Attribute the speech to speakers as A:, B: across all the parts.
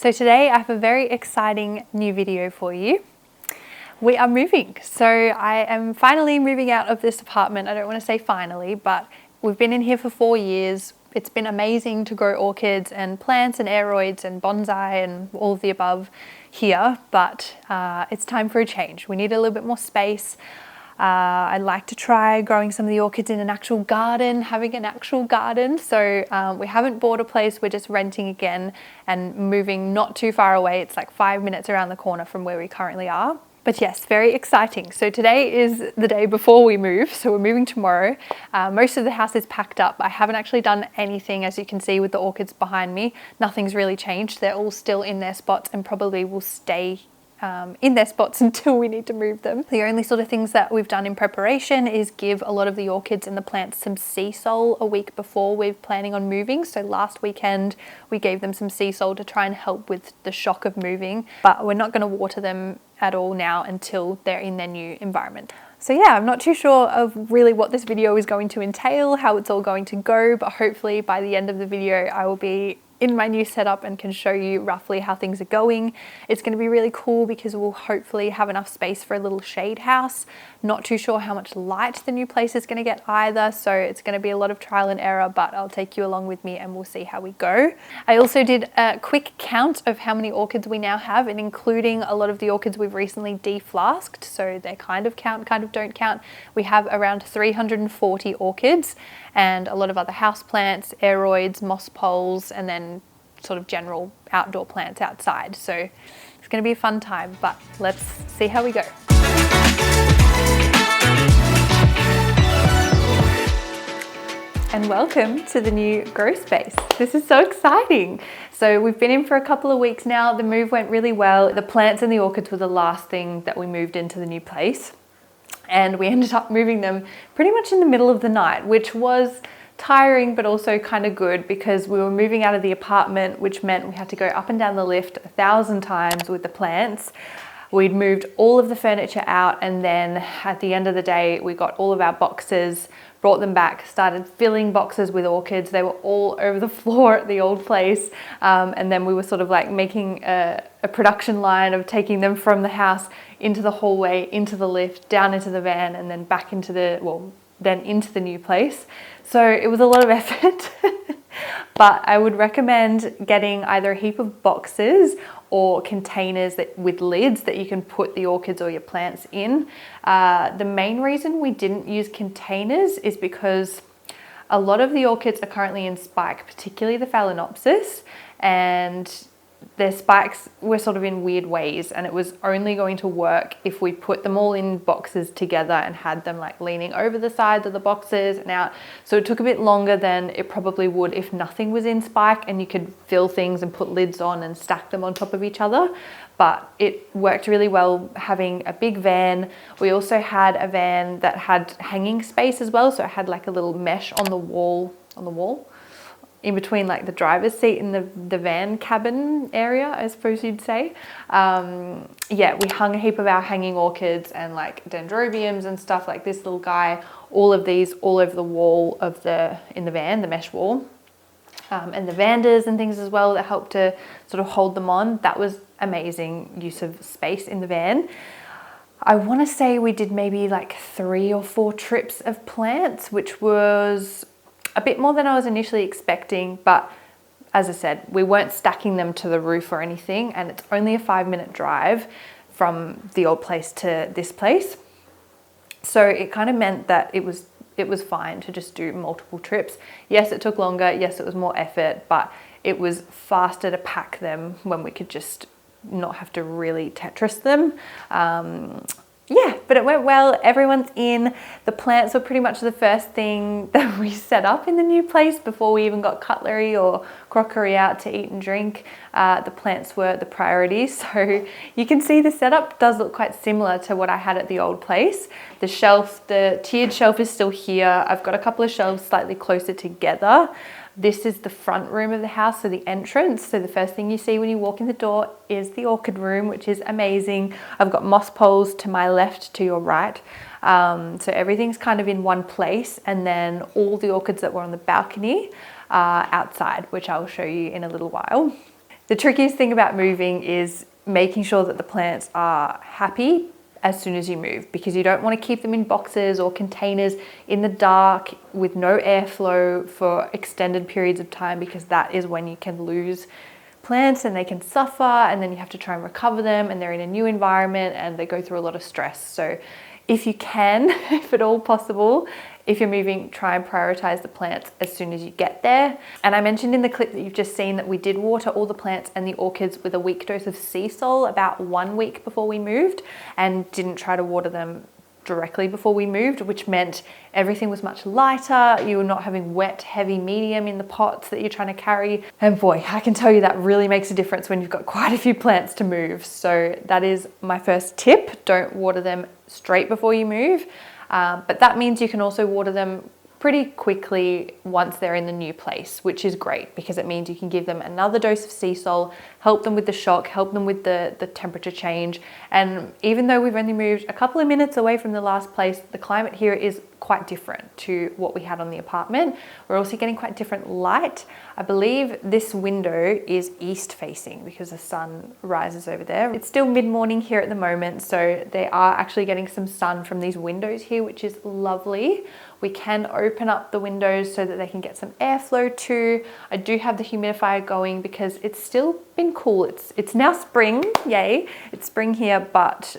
A: So today I have a very exciting new video for you. We are moving. So I am finally moving out of this apartment. I don't want to say finally, but we've been in here for 4 years. It's been amazing to grow orchids and plants and aeroids and bonsai and all of the above here, but it's time for a change. We need a little bit more space. I'd like to try growing some of the orchids in an actual garden, having an actual garden. So we haven't bought a place, we're just renting again and moving not too far away. It's like 5 minutes around the corner from where we currently are. But yes, very exciting. So today is the day before we move. So we're moving tomorrow. Most of the house is packed up. I haven't actually done anything, as you can see with the orchids behind me. Nothing's really changed. They're all still in their spots and probably will stay in their spots until we need to move them. The only sort of things that we've done in preparation is give a lot of the orchids and the plants some sea salt a week before we're planning on moving. So last weekend we gave them some sea salt to try and help with the shock of moving, but we're not going to water them at all now until they're in their new environment. So yeah, I'm not too sure of really what this video is going to entail, how it's all going to go, but hopefully by the end of the video I will be in my new setup and can show you roughly how things are going. It's going to be really cool because we'll hopefully have enough space for a little shade house. Not too sure how much light the new place is going to get either, so it's going to be a lot of trial and error, but I'll take you along with me and we'll see how we go. I also did a quick count of how many orchids we now have, and including a lot of the orchids we've recently deflasked, so they kind of count, kind of don't count. We have around 340 orchids and a lot of other house plants, aeroids, moss poles, and then sort of general outdoor plants outside. So it's going to be a fun time, but let's see how we go. And welcome to the new grow space. This is so exciting. So we've been in for a couple of weeks now. The move went really well. The plants and the orchids were the last thing that we moved into the new place. And we ended up moving them pretty much in the middle of the night, which was tiring but also kind of good because we were moving out of the apartment, which meant we had to go up and down the lift 1,000 times with the plants. We'd moved all of the furniture out, and then at the end of the day we got all of our boxes, brought them back, started filling boxes with orchids. They were all over the floor at the old place, and then we were sort of like making a production line of taking them from the house into the hallway, into the lift, down into the van, and then back into then into the new place. So it was a lot of effort, but I would recommend getting either a heap of boxes or containers with lids that you can put the orchids or your plants in. The main reason we didn't use containers is because a lot of the orchids are currently in spike, particularly the Phalaenopsis, and their spikes were sort of in weird ways, and it was only going to work if we put them all in boxes together and had them like leaning over the sides of the boxes and out. So it took a bit longer than it probably would if nothing was in spike and you could fill things and put lids on and stack them on top of each other. But it worked really well having a big van. We also had a van that had hanging space as well, so it had like a little mesh on the wall in between like the driver's seat and the van cabin area, I suppose you'd say. Yeah, we hung a heap of our hanging orchids and like dendrobiums and stuff like this little guy, all of these all over the wall of in the van, the mesh wall. And the vanders and things as well that helped to sort of hold them on. That was amazing use of space in the van. I want to say we did maybe like 3 or 4 trips of plants, which was a bit more than I was initially expecting, but as I said, we weren't stacking them to the roof or anything, and it's only a 5-minute drive from the old place to this place. So it kind of meant that it was fine to just do multiple trips. Yes, it took longer. Yes, it was more effort, but it was faster to pack them when we could just not have to really Tetris them. Yeah, but it went well. Everyone's in. The plants were pretty much the first thing that we set up in the new place before we even got cutlery or crockery out to eat and drink. The plants were the priority. So you can see the setup does look quite similar to what I had at the old place. The shelf, the tiered shelf is still here. I've got a couple of shelves slightly closer together. This is the front room of the house, so the entrance. So the first thing you see when you walk in the door is the orchid room, which is amazing. I've got moss poles to my left, to your right. So everything's kind of in one place, and then all the orchids that were on the balcony are outside, which I'll show you in a little while. The trickiest thing about moving is making sure that the plants are happy as soon as you move, because you don't want to keep them in boxes or containers in the dark with no airflow for extended periods of time, because that is when you can lose plants and they can suffer, and then you have to try and recover them, and they're in a new environment and they go through a lot of stress. So if you can, if at all possible, if you're moving, try and prioritize the plants as soon as you get there. And I mentioned in the clip that you've just seen that we did water all the plants and the orchids with a week dose of sea salt about 1 week before we moved, and didn't try to water them directly before we moved, which meant everything was much lighter. You were not having wet, heavy medium in the pots that you're trying to carry. And boy, I can tell you that really makes a difference when you've got quite a few plants to move. So that is my first tip. Don't water them straight before you move. But that means you can also water them pretty quickly once they're in the new place, which is great because it means you can give them another dose of sea salt, help them with the shock, help them with the temperature change. And even though we've only moved a couple of minutes away from the last place, the climate here is quite different to what we had on the apartment. We're also getting quite different light. I believe this window is east facing because the sun rises over there. It's still mid-morning here at the moment, so they are actually getting some sun from these windows here, which is lovely. We can open up the windows so that they can get some airflow too. I do have the humidifier going because it's still been cool. It's now spring, yay. It's spring here, but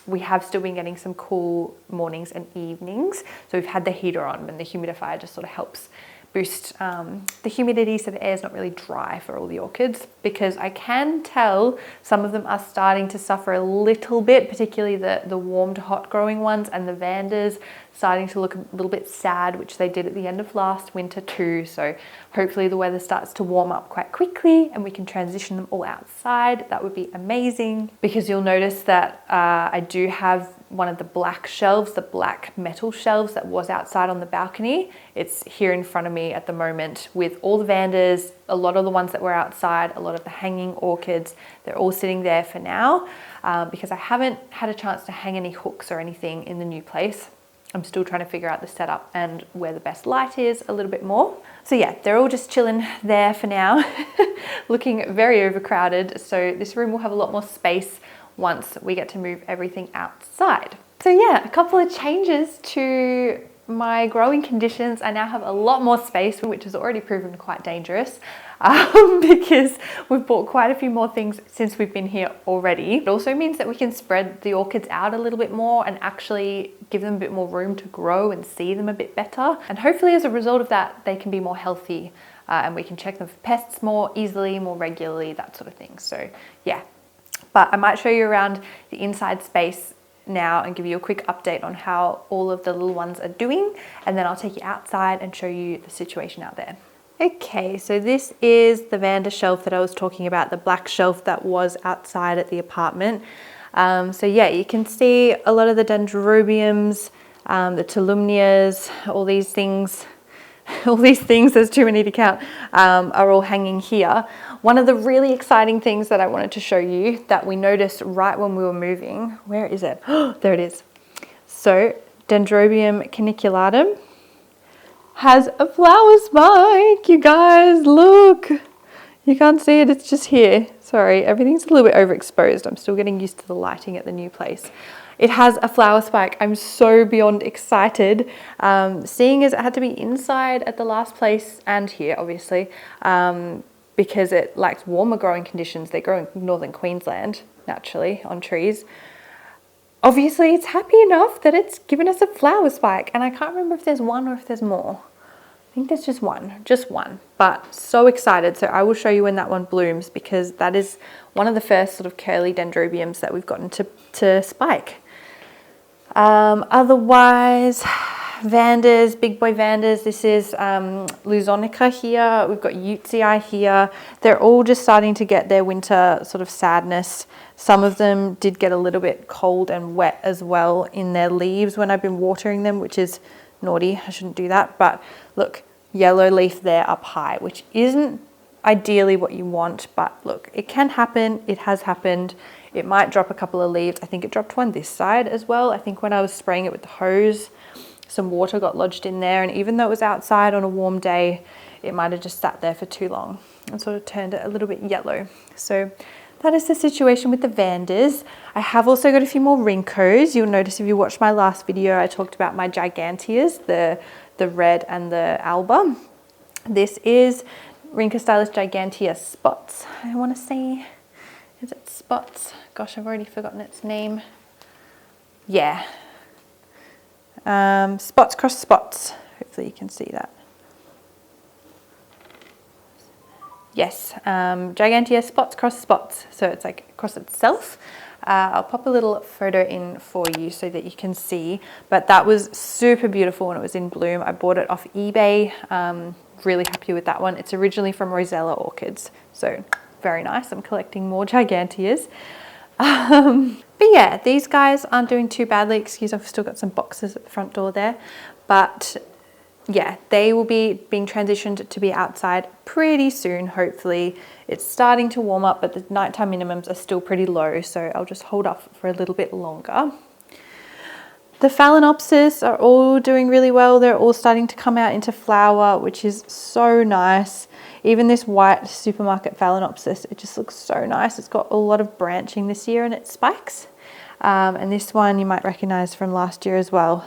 A: we have still been getting some cool mornings and evenings. So we've had the heater on, and the humidifier just sort of helps boost the humidity so the air is not really dry for all the orchids, because I can tell some of them are starting to suffer a little bit, particularly the warm to hot growing ones, and the Vandas starting to look a little bit sad, which they did at the end of last winter too. So hopefully the weather starts to warm up quite quickly and we can transition them all outside. That would be amazing, because you'll notice that I do have one of the black shelves, the black metal shelves that was outside on the balcony. It's here in front of me at the moment with all the Vandas, a lot of the ones that were outside, a lot of the hanging orchids. They're all sitting there for now because I haven't had a chance to hang any hooks or anything in the new place. I'm still trying to figure out the setup and where the best light is a little bit more. So yeah, they're all just chilling there for now, looking very overcrowded. So this room will have a lot more space once we get to move everything outside. So yeah, a couple of changes to my growing conditions. I now have a lot more space, which has already proven quite dangerous because we've bought quite a few more things since we've been here already. It also means that we can spread the orchids out a little bit more and actually give them a bit more room to grow and see them a bit better. And hopefully as a result of that, they can be more healthy and we can check them for pests more easily, more regularly, that sort of thing. So yeah, but I might show you around the inside space now and give you a quick update on how all of the little ones are doing, and then I'll take you outside and show you the situation out there. Okay, so this is the Vanda shelf that I was talking about, the black shelf that was outside at the apartment. So yeah, you can see a lot of the dendrobiums, the tolumnias, all these things, there's too many to count, are all hanging here. One of the really exciting things that I wanted to show you that we noticed right when we were moving, where is it? Oh, there it is. So Dendrobium caniculatum has a flower spike, you guys, look. You can't see it, it's just here. Sorry, everything's a little bit overexposed. I'm still getting used to the lighting at the new place. It has a flower spike. I'm so beyond excited. Seeing as it had to be inside at the last place and here, obviously, because it likes warmer growing conditions. They grow in northern Queensland, naturally, on trees. Obviously, it's happy enough that it's given us a flower spike. And I can't remember if there's one or if there's more. I think there's just one, but so excited. So I will show you when that one blooms, because that is one of the first sort of curly dendrobiums that we've gotten to spike. Otherwise, Vandas, big boy Vandas. This is Luzonica here. We've got Utzii here. They're all just starting to get their winter sort of sadness. Some of them did get a little bit cold and wet as well in their leaves when I've been watering them, which is naughty. I shouldn't do that. But look, yellow leaf there up high, which isn't ideally what you want, but look, it can happen. It has happened. It might drop a couple of leaves. I think it dropped one this side as well. I think when I was spraying it with the hose, some water got lodged in there, and even though it was outside on a warm day, it might have just sat there for too long. and sort of turned it a little bit yellow. So that is the situation with the Vandas. I have also got a few more Rincos. You'll notice if you watched my last video, I talked about my Giganteas, the red and the Alba. This is Rinco Stylist Gigantea Spots. I want to say, is it Spots? Gosh, I've already forgotten its name. Yeah. Spots cross spots. Hopefully you can see that. Yes, Gigantea Spots cross spots. So it's like across itself. I'll pop a little photo in for you so that you can see. But that was super beautiful when it was in bloom. I bought it off eBay. Really happy with that one. It's originally from Rosella Orchids. So very nice. I'm collecting more Giganteas. But yeah, these guys aren't doing too badly. Excuse, I've still got some boxes at the front door there. But yeah, they will be being transitioned to be outside pretty soon, hopefully. It's starting to warm up, but the nighttime minimums are still pretty low, so I'll just hold off for a little bit longer. The Phalaenopsis are all doing really well. They're all starting to come out into flower, which is so nice. Even this white supermarket Phalaenopsis, it just looks so nice. It's got a lot of branching this year in its spikes. And this one you might recognize from last year as well.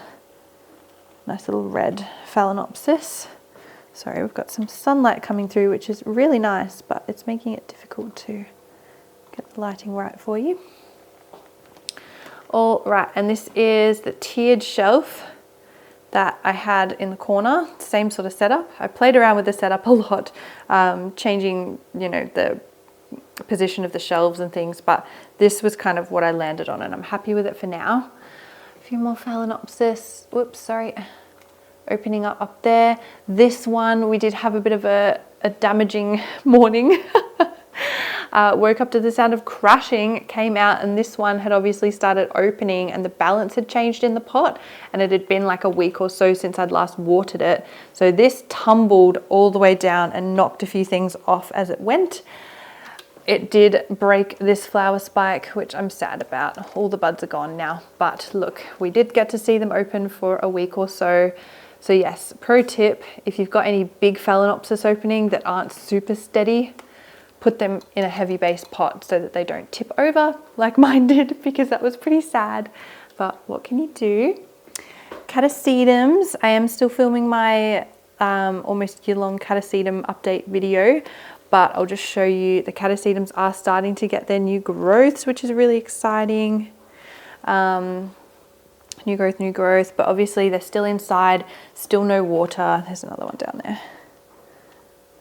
A: Nice little red Phalaenopsis. Sorry, we've got some sunlight coming through, which is really nice, but it's making it difficult to get the lighting right for you. All right, and this is the tiered shelf that I had in the corner, same sort of setup. I played around with the setup a lot, changing, you know, the position of the shelves and things, but this was kind of what I landed on, and I'm happy with it for now. A few more Phalaenopsis, whoops, sorry, opening up there. This one, we did have a bit of a damaging morning. Woke up to the sound of crashing, came out, and this one had obviously started opening and the balance had changed in the pot, and it had been like a week or so since I'd last watered it. So this tumbled all the way down and knocked a few things off as it went. It did break this flower spike, which I'm sad about. All the buds are gone now, but look, we did get to see them open for a week or so. So yes, pro tip, if you've got any big Phalaenopsis opening that aren't super steady, put them in a heavy base pot so that they don't tip over like mine did, because that was pretty sad. But what can you do? Catasetums, I am still filming my almost year-long Catasetum update video, but I'll just show you the Catasetums are starting to get their new growths, which is really exciting. New growth, but obviously they're still inside, still no water. There's another one down there.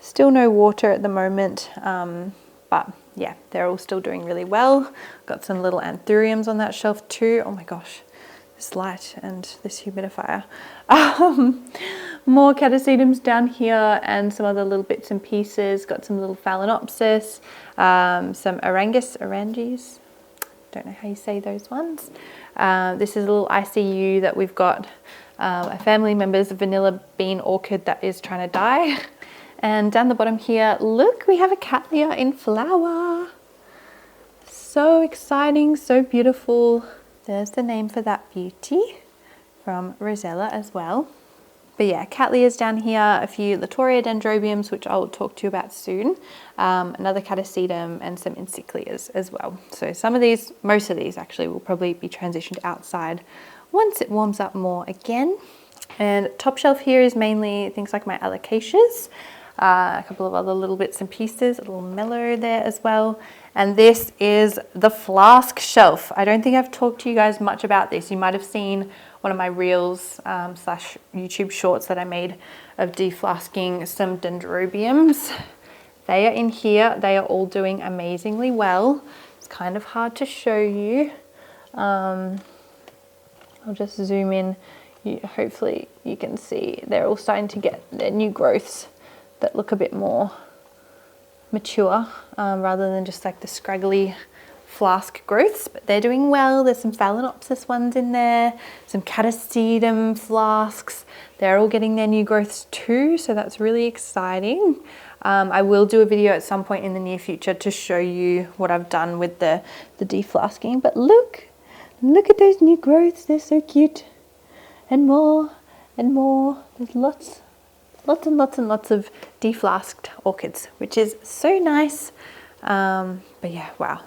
A: Still no water at the moment, but yeah, they're all still doing really well. Got some little anthuriums on that shelf too. Oh my gosh, this light and this humidifier. More Catasetums down here and some other little bits and pieces. Got some little Phalaenopsis, some Oranges. Don't know how you say those ones. This is a little ICU that we've got a family member's vanilla bean orchid that is trying to die. And down the bottom here, look, we have a Cattleya in flower. So exciting, so beautiful. There's the name for that beauty from Rosella as well. But yeah, Cattleyas down here, a few Latoria dendrobiums, which I'll talk to you about soon, another Catasetum, and some Encyclias as well. So some of these, most of these actually, will probably be transitioned outside once it warms up more again. And top shelf here is mainly things like my alocasias, a couple of other little bits and pieces, a little mellow there as well. And this is the flask shelf. I don't think I've talked to you guys much about this. You might have seen one of my reels slash YouTube shorts that I made of deflasking some dendrobiums. They are in here. They are all doing amazingly well. It's kind of hard to show you. I'll just zoom in. Hopefully you can see they're all starting to get their new growths that look a bit more mature rather than just like the scraggly flask growths, but they're doing well. There's some Phalaenopsis ones in there, some Catasetum flasks. They're all getting their new growths too, so that's really exciting. I will do a video at some point in the near future to show you what I've done with the deflasking, but look at those new growths. They're so cute. And more, there's lots lots and lots and lots of deflasked orchids, which is so nice. But yeah, wow,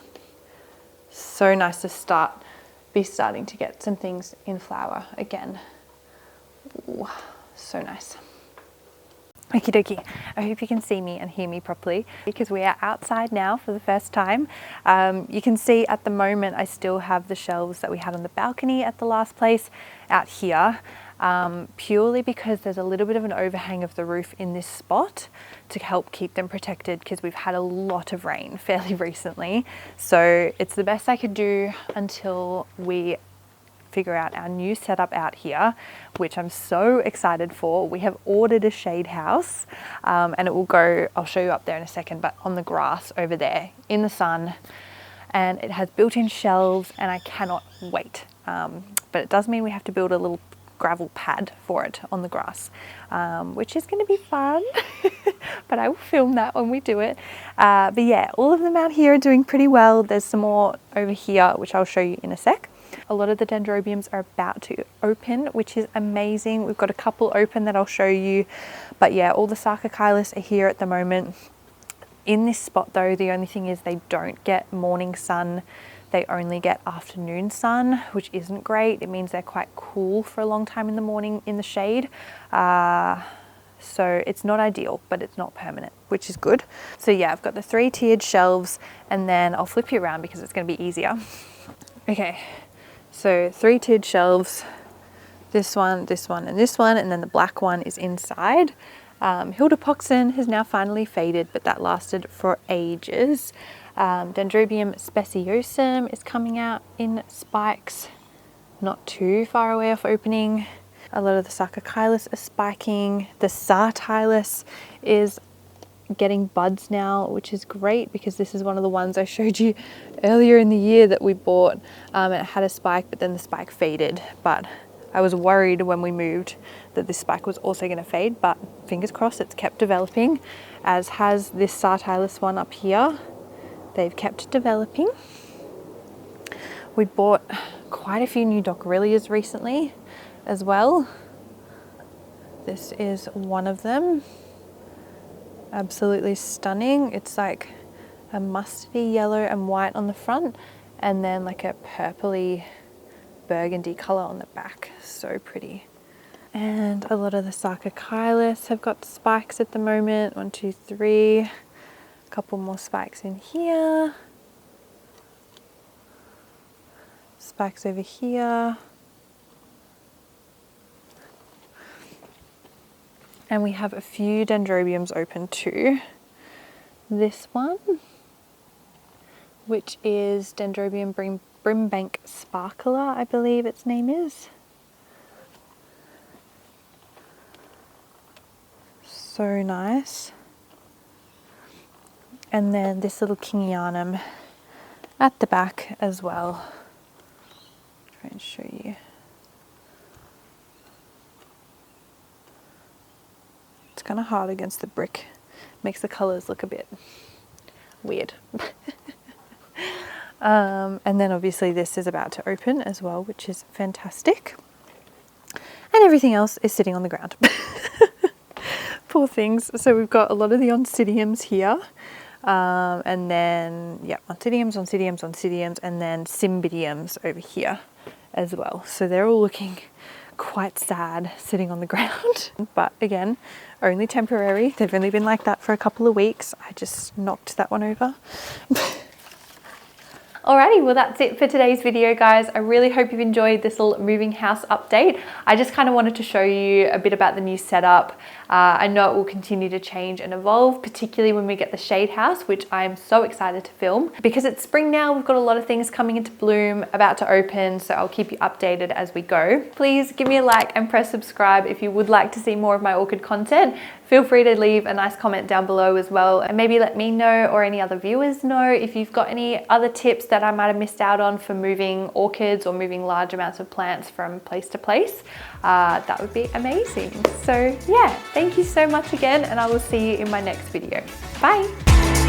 A: so nice to be starting to get some things in flower again. Ooh, so nice. Okie dokie, I hope you can see me and hear me properly because we are outside now for the first time. You can see at the moment I still have the shelves that we had on the balcony at the last place out here, purely because there's a little bit of an overhang of the roof in this spot to help keep them protected because we've had a lot of rain fairly recently. So it's the best I could do until we figure out our new setup out here, which I'm so excited for. We have ordered a shade house and it will go, I'll show you up there in a second, but on the grass over there in the sun, and it has built-in shelves and I cannot wait. But it does mean we have to build a little gravel pad for it on the grass, which is going to be fun. But I will film that when we do it. But yeah, all of them out here are doing pretty well. There's some more over here, which I'll show you in a sec. A lot of the dendrobiums are about to open, which is amazing. We've got a couple open that I'll show you. But yeah, all the sarcochilis are here at the moment. In this spot though, the only thing is they don't get morning sun. They only get afternoon sun, which isn't great. It means they're quite cool for a long time in the morning in the shade. So it's not ideal, but it's not permanent, which is good. So yeah, I've got the 3 tiered shelves, and then I'll flip you around because it's going to be easier. Okay. So 3 tiered shelves, this one, and this one, and then the black one is inside. Hildepoxen has now finally faded, but that lasted for ages. Dendrobium speciosum is coming out in spikes, not too far away off opening. A lot of the sarcochilis are spiking. The sartilus is getting buds now, which is great because this is one of the ones I showed you earlier in the year that we bought. It had a spike, but then the spike faded. But I was worried when we moved that this spike was also going to fade, but fingers crossed it's kept developing, as has this sartilus one up here. They've kept developing. We bought quite a few new dochrilias recently as well. This is one of them. Absolutely stunning. It's like a mustardy yellow and white on the front, and then like a purpley burgundy color on the back. So pretty. And a lot of the sarcochilis have got spikes at the moment. 1, 2, 3. A couple more spikes in here. Spikes over here. And we have a few dendrobiums open too. This one, which is Dendrobium Brimbank Sparkler, I believe its name is. So nice. And then this little Kingianum at the back as well. Try and show you. It's kind of hard against the brick. Makes the colors look a bit weird. And then obviously this is about to open as well, which is fantastic. And everything else is sitting on the ground. Poor things. So we've got a lot of the oncidiums here. And then, yeah, oncidiums, and then cymbidiums over here as well. So they're all looking quite sad sitting on the ground. But again, only temporary. They've only been like that for a couple of weeks. I just knocked that one over. Alrighty, well that's it for today's video, guys. I really hope you've enjoyed this little moving house update. I just kind of wanted to show you a bit about the new setup. I know it will continue to change and evolve, particularly when we get the shade house, which I'm so excited to film. Because it's spring now, we've got a lot of things coming into bloom, about to open, so I'll keep you updated as we go. Please give me a like and press subscribe if you would like to see more of my orchid content. Feel free to leave a nice comment down below as well, and maybe let me know, or any other viewers know, if you've got any other tips that I might have missed out on for moving orchids or moving large amounts of plants from place to place. That would be amazing. So yeah, thank you so much again, and I will see you in my next video. Bye.